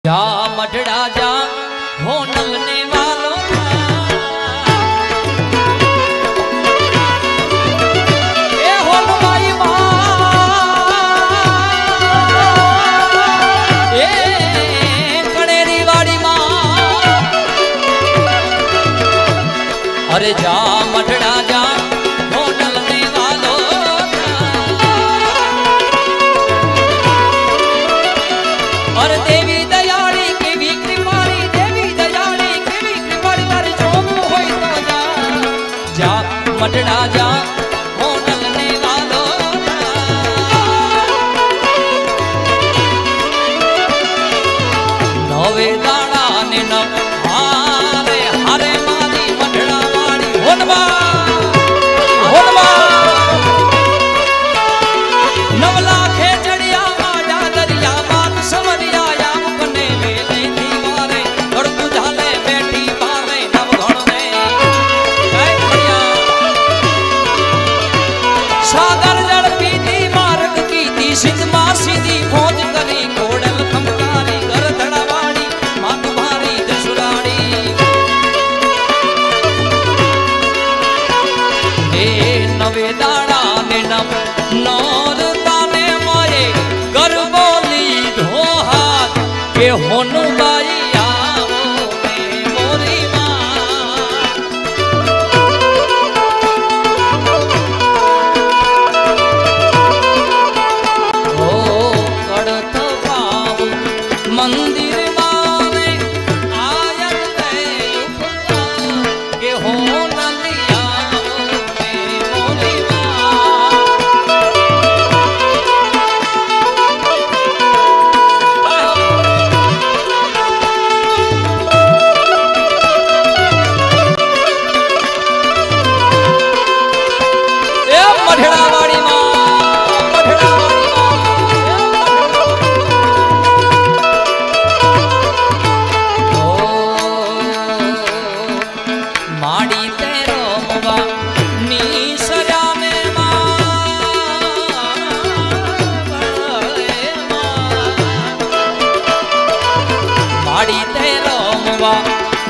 जा मठड़ा जा हो नलने वालों का ए हो भाई माँ ए कड़ेरी वाली माँ अरे जा मठड़ा जा हो नलने वालों का और देवी मटड़ा जा हो नलने वालों नवे दाड़ा ने नव हारे हरे मारी मटड़ा वाली होनवा नवला खे चढ़िया माजा दरिया बात समरिया याम कने वेले दीवारे और बुझाले बैठी पावे नव घण सागर जल पीती मार्ग कीती सिंध मासी दी खोज करी कोडल खमकारी घर धड़ावाड़ी मात भारी दसुराड़ी ए नवे दाड़ा ने नव नौर ताने माए कर बोली धो हाथ के होनु बाई आओ मोरी मंदिर माने आयत के हो नलिया मोरी मठड़ा वाली माँ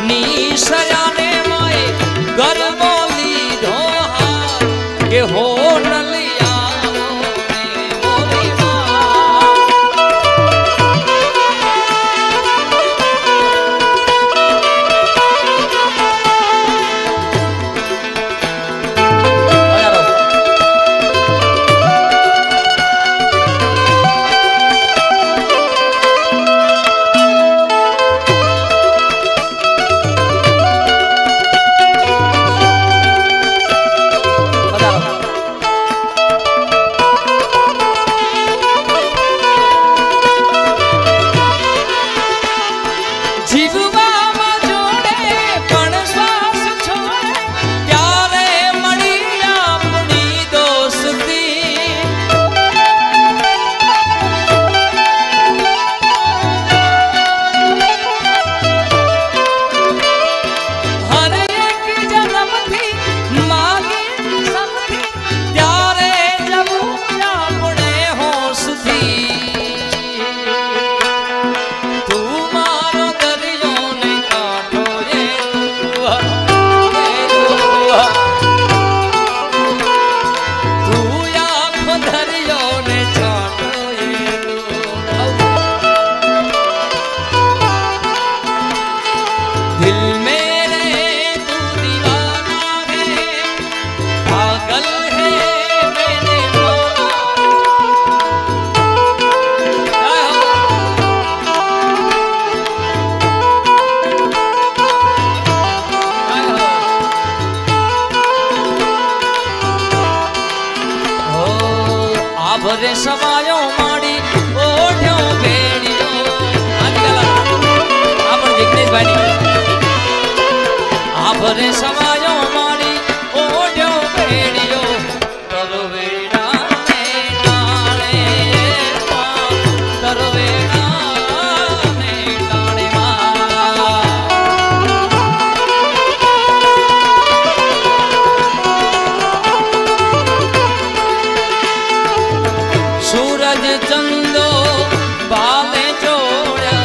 नीसयाने माए घर बोली धोहा के हो नलिया मोरी भरे समायो माड़ी ओढ़ो भेड़ियो आजकल आपण जिग्नेश भाई आ भरे समायो माड़ी ओढ़ो भेड़ियो तरो वेड़ा ने डाले तरो वेड़ा ने डाले सूरज चंदो बाले जोड़ा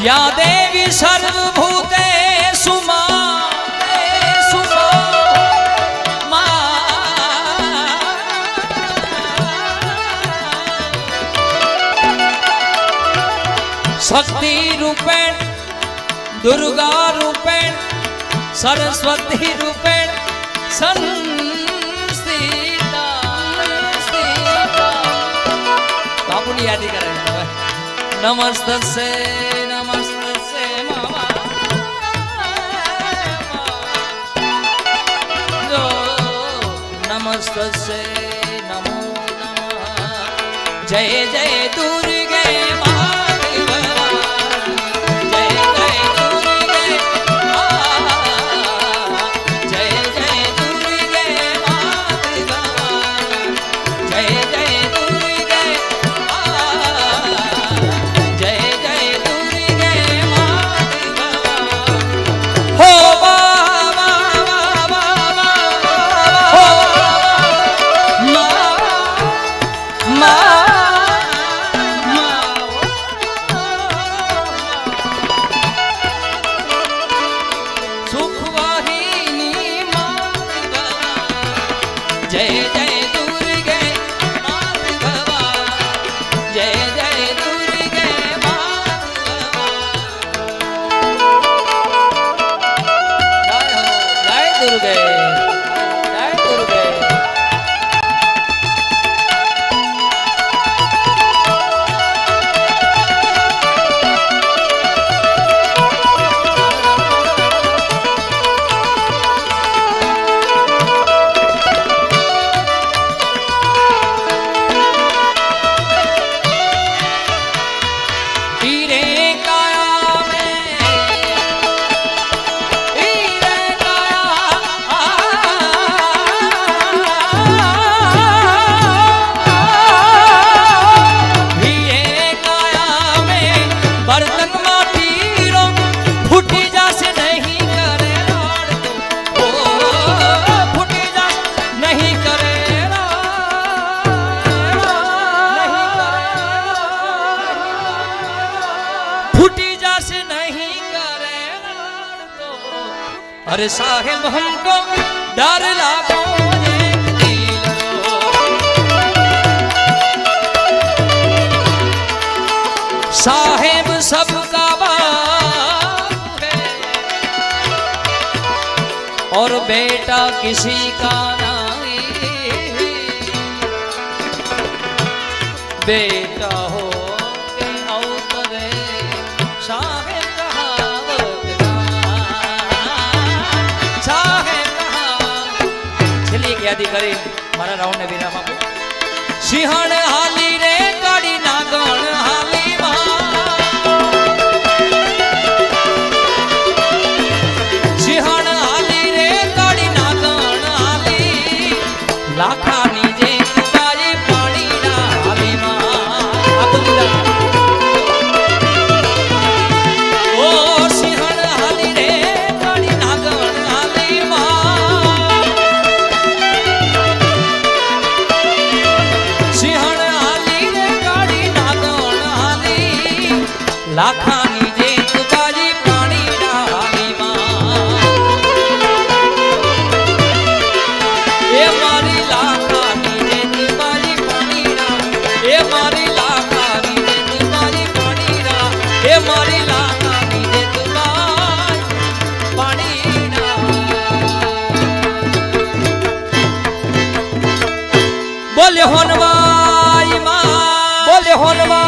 या देवी सर्वभूतेषु शक्ति रूपेण दुर्गा रूपेण सरस्वती रूपेण संस्थिता बापुनी यादी करे नमस्तस्ये नमस्तस्ये मामा जो नमस्तस्ये नमो नमः जय जय दुर्गे अरे साहेब हमको डर लागो साहेब सबका बाप है और बेटा किसी का नहीं बेटा हो के अवतरे साहेब यादी करी मारा राउंड ने विराम आपो सिंहण हाली रे काड़ी नागण हाली सिंहण हाली रे काड़ी नागण हाली लाखानी जे तारी पानी ना हाली ओ सिंहण हाली रे काड़ी नागण हाली लाखानी जेत बाजी पानी डाली ए मारी लाखानी जेत बाजी पानी ए मारी लाखानी जेत बाजी पानी ए मारी लाखानी जेत बाजी पानी बोले होनवाई मां बोले होनवा